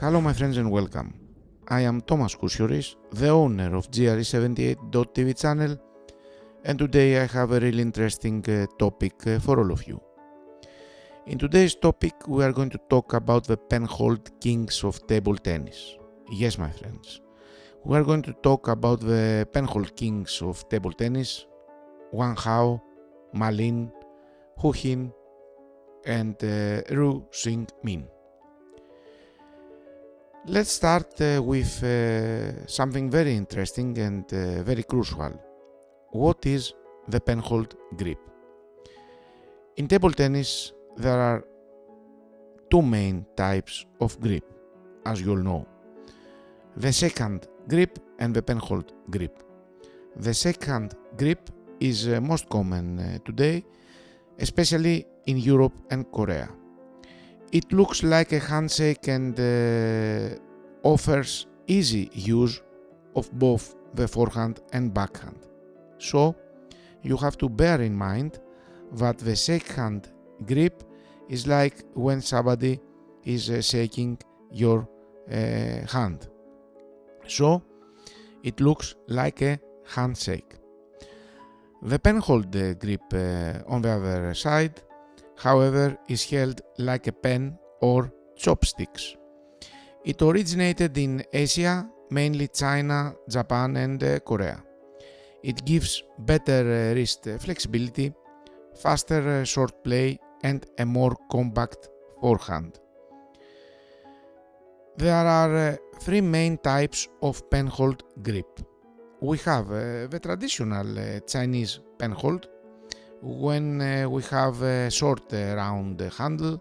Hello my friends and welcome. I am Thomas Kousioris, the owner of GRE78.tv channel, and today I have a really interesting topic for all of you. In today's topic we are going to talk about the Penhold kings of table tennis. Yes my friends, we are going to talk about the Penhold kings of table tennis, Wang Hao, Ma Lin, Hu Hin and Ryu Seung-min. Let's start with something very interesting and very crucial. What is the Penhold grip? In table tennis, there are two main types of grip, as you all know. The Shakehand grip and the Penhold grip. The Shakehand grip is most common today, especially in Europe and Korea. It looks like a handshake and offers easy use of both the forehand and backhand. So, you have to bear in mind that the shakehand grip is like when somebody is shaking your hand. So, it looks like a handshake. The Penhold grip, on the other side, however, is held like a pen or chopsticks. It originated in Asia, mainly China, Japan and Korea. It gives better wrist flexibility, faster short play and a more compact forehand. There are three main types of Penhold grip. We have the traditional Chinese Penhold, when we have a short round handle,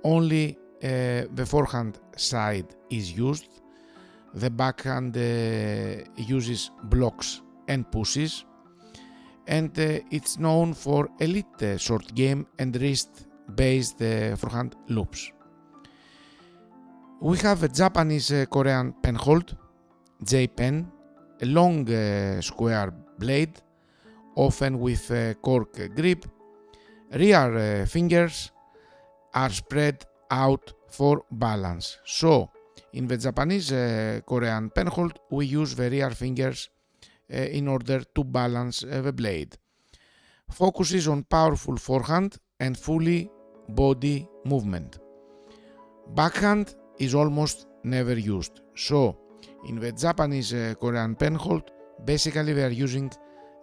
only the forehand side is used. The backhand uses blocks and pushes, and it's known for elite short game and wrist-based forehand loops. We have a Japanese Korean Penhold, J-pen, a long square blade, often with cork grip. Rear fingers are spread out for balance. So, in the Japanese Korean Penhold, we use the rear fingers in order to balance the blade. Focuses on powerful forehand and fully body movement. Backhand is almost never used. So, in the Japanese Korean Penhold, basically they are using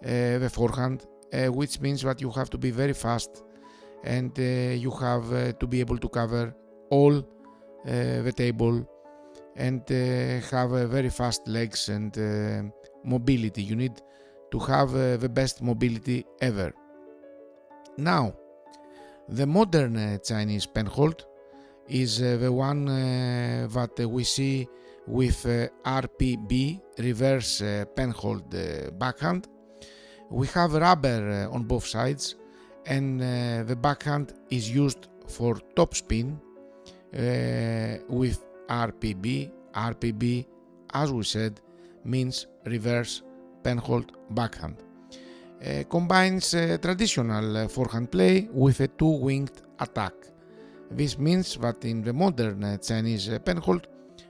the forehand, which means that you have to be very fast and you have to be able to cover all the table and have very fast legs and mobility. You need to have the best mobility ever. Now, the modern Chinese Penhold is the one that we see with RPB, reverse Penhold backhand. We have rubber on both sides and the backhand is used for topspin with RPB. RPB, as we said, means reverse Penhold backhand. Combines traditional forehand play with a two-winged attack. This means that in the modern Chinese Penhold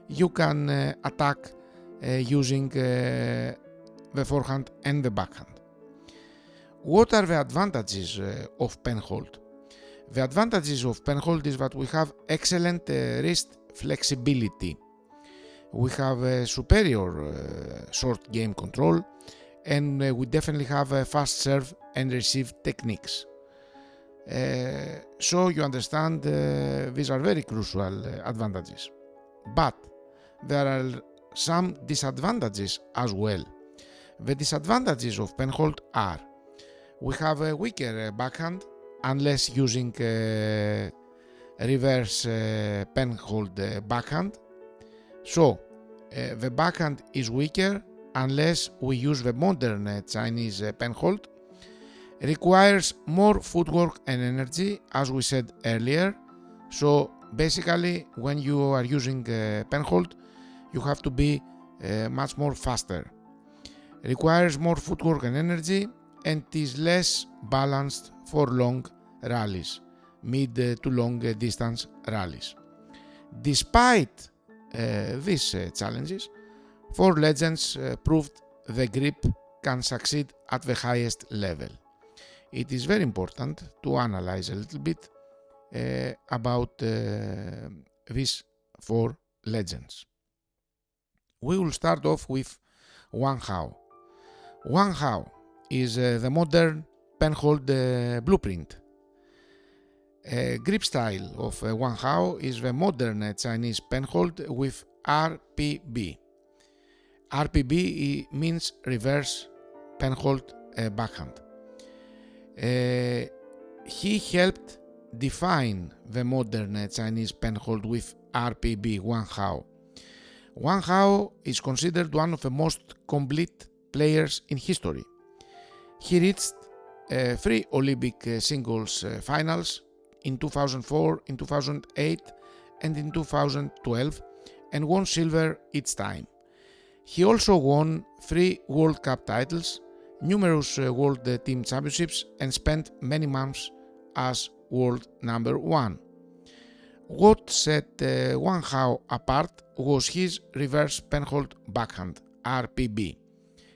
you can attack using the forehand and the backhand. What are the advantages of Penhold? The advantages of Penhold is that we have excellent wrist flexibility. We have a superior short game control and we definitely have a fast serve and receive techniques. So you understand these are very crucial advantages. But there are some disadvantages as well. The disadvantages of Penhold are: we have a weaker backhand unless using reverse Penhold backhand. So the backhand is weaker unless we use the modern Chinese Penhold. Requires more footwork and energy, as we said earlier. So basically, when you are using Penhold, you have to be much more faster. Requires more footwork and energy and is less balanced for long rallies, mid to long distance rallies. Despite these challenges, four legends proved the grip can succeed at the highest level. It is very important to analyze a little bit about these four legends. We will start off with Wang Hao. Wang Hao is the modern Penhold blueprint. Grip style of Wang Hao is the modern Chinese Penhold with RPB. RPB means reverse Penhold backhand. He helped define the modern Chinese Penhold with RPB, Wang Hao. Wang Hao is considered one of the most complete players in history. He reached 3 Olympic singles finals in 2004, in 2008 and in 2012 and won silver each time. He also won 3 World Cup titles, numerous World Team Championships and spent many months as world number 1. What set Wang Hao apart was his reverse Penhold backhand, RPB.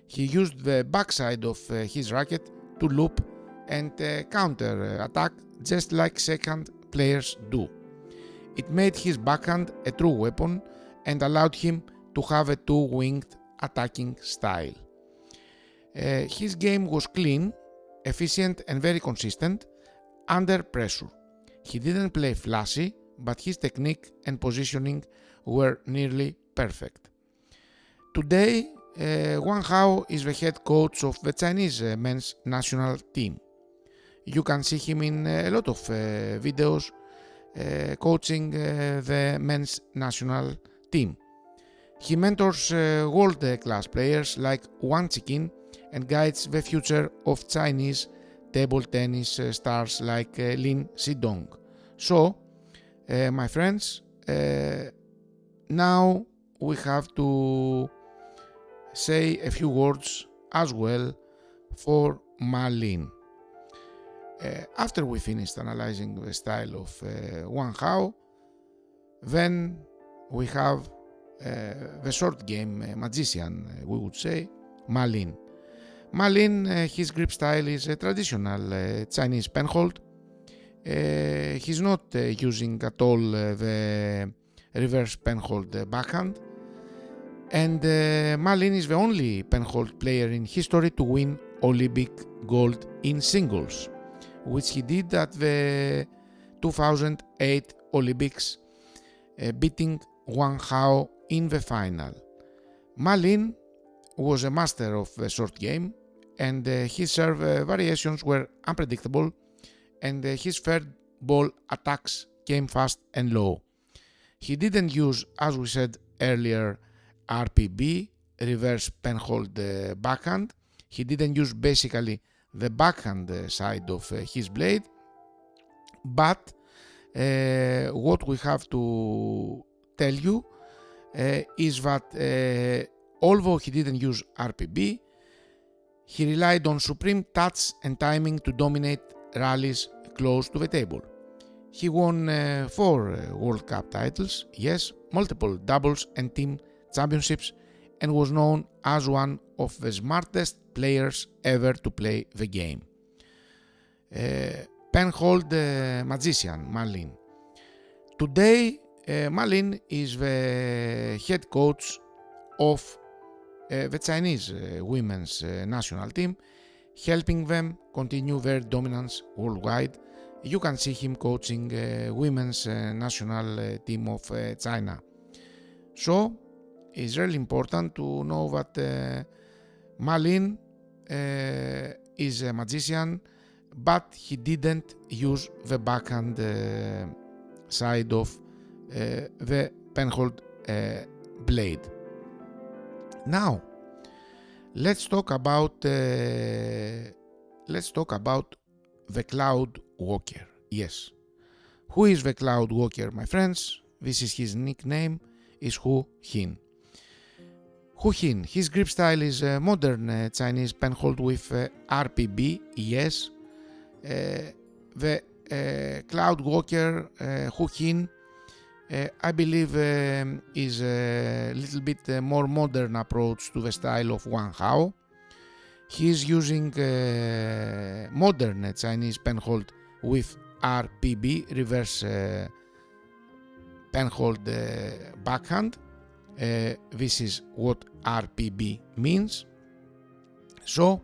He used the backside of his racket to loop and counter attack just like Shakehand players do. It made his backhand a true weapon and allowed him to have a two-winged attacking style. His game was clean, efficient and very consistent under pressure. He didn't play flashy, but his technique and positioning were nearly perfect. Today, Wang Hao is the head coach of the Chinese men's national team. You can see him in a lot of videos coaching the men's national team. He mentors world-class players like Wang Ziqin and guides the future of Chinese table tennis stars like Lin Xidong. So, my friends, now we have to say a few words as well for Ma Lin. After we finished analyzing the style of Wang Hao, then we have the short game magician, we would say, Ma Lin. Ma Lin, his grip style is a traditional Chinese Penhold. He's not using at all the reverse Penhold backhand. And Ma Lin is the only Penhold player in history to win Olympic gold in singles, which he did at the 2008 Olympics, beating Wang Hao in the final. Ma Lin was a master of the short game, and his serve variations were unpredictable, and his third ball attacks came fast and low. He didn't use, as we said earlier, RPB, reverse Penhold backhand. He didn't use basically the backhand side of his blade, but what we have to tell you is that although he didn't use RPB, he relied on supreme touch and timing to dominate rallies close to the table. He won 4 World Cup titles, yes, multiple doubles and team championships, and was known as one of the smartest players ever to play the game. Penhold magician Ma Lin. Today, Ma Lin is the head coach of the Chinese women's national team, helping them continue their dominance worldwide. You can see him coaching women's national team of China. So, it's really important to know that Ma Lin is a magician, but he didn't use the backhand side of the Penhold blade. Now, let's talk about the Cloud Walker. Yes, who is the Cloud Walker, my friends? This is his nickname. Is Hu Hin. Hu Hin. His grip style is modern Chinese Penhold with RPB. Yes, the Cloud Walker Hu Hin I believe is a little bit more modern approach to the style of Wang Hao. He is using modern Chinese penhold with RPB, reverse penhold backhand. This is what RPB means. So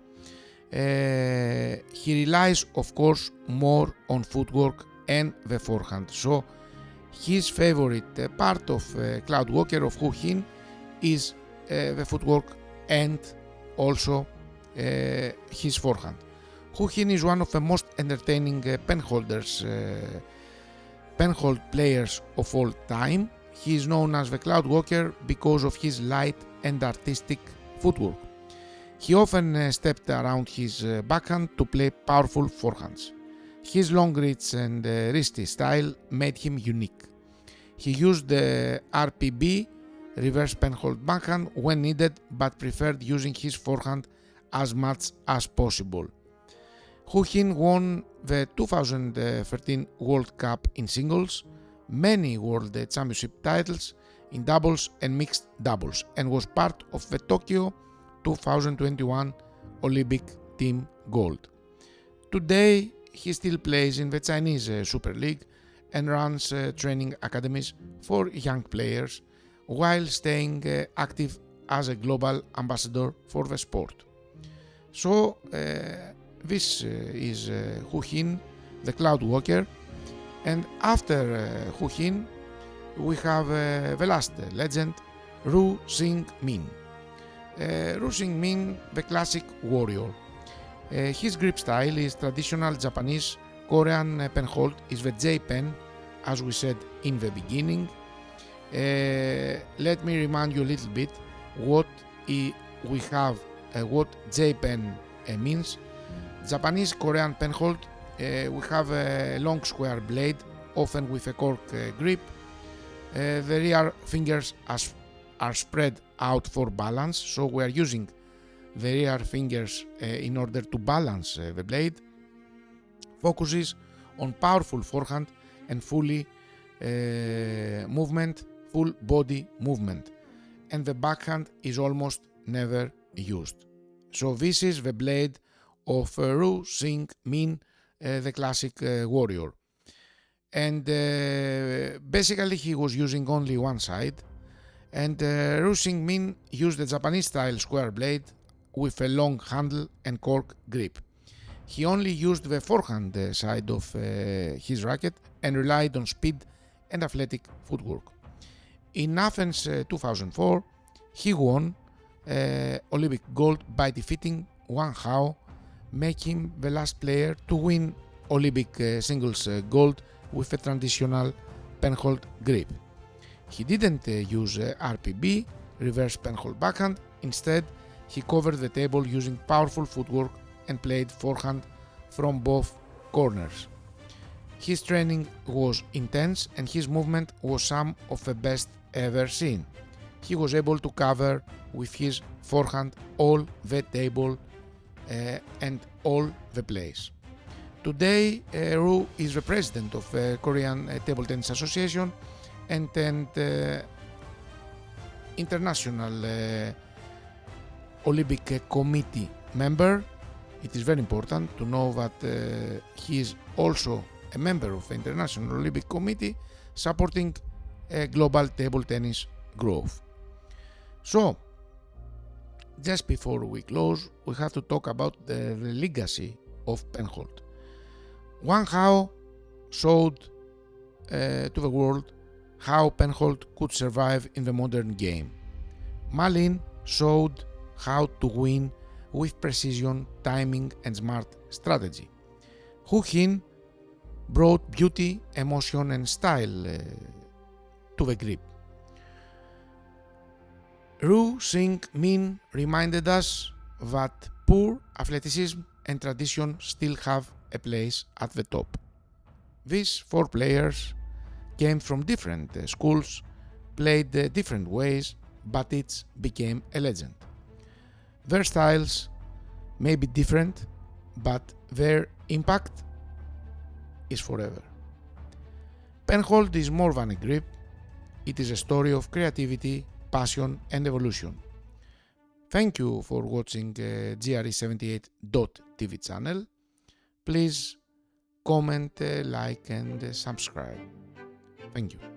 he relies of course more on footwork and the forehand. So his favorite part of Cloudwalker of Hu Hin is the footwork and also his forehand. Hu Hin is one of the most entertaining penhold players of all time. He is known as the Cloudwalker because of his light and artistic footwork. He often stepped around his backhand to play powerful forehands. His long reach and wristy style made him unique. He used the RPB, reverse penhold backhand, when needed, but preferred using his forehand as much as possible. Hu Hin won the 2013 World Cup in singles, many World Championship titles in doubles and mixed doubles, and was part of the Tokyo 2021 Olympic Team Gold. Today, he still plays in the Chinese Super League and runs training academies for young players while staying active as a global ambassador for the sport. So this is Hu Hin, the Cloudwalker, and after Hu Hin we have the last legend, Ryu Seung-min. Ryu Seung-min, the classic warrior. His grip style is traditional Japanese. Korean penhold is the J-pen, as we said in the beginning. Let me remind you a little bit what what J-pen means. Japanese Korean penhold, we have a long square blade, often with a cork grip. The rear fingers are spread out for balance, so we are using the rear fingers in order to balance the blade. Focuses on powerful forehand and full body movement, and the backhand is almost never used. So this is the blade of Ryu Seung-min, the classic warrior, and basically he was using only one side, and Ryu Seung-min used the Japanese style square blade with a long handle and cork grip. He only used the forehand side of his racket and relied on speed and athletic footwork. In Athens 2004, he won Olympic gold by defeating Wang Hao, making him the last player to win Olympic singles gold with a traditional penhold grip. He didn't use RPB, reverse penhold backhand. Instead, he covered the table using powerful footwork and played forehand from both corners. His training was intense and his movement was some of the best ever seen. He was able to cover with his forehand all the table and all the plays. Today, Ryu is the president of the Korean Table Tennis Association and international Olympic Committee member. It is very important to know that he is also a member of the International Olympic Committee supporting global table tennis growth. So, just before we close, we have to talk about the legacy of Penhold. Wang Hao showed to the world how Penhold could survive in the modern game. Ma Lin showed how to win with precision, timing and smart strategy. Hu Hin brought beauty, emotion and style to the grip. Ryu Seung-min reminded us that poor athleticism and tradition still have a place at the top. These four players came from different schools, played different ways, but each became a legend. Their styles may be different, but their impact is forever. Penhold is more than a grip, It is a story of creativity, passion and evolution. Thank you for watching GRE78.tv channel. Please comment, like and subscribe. Thank you.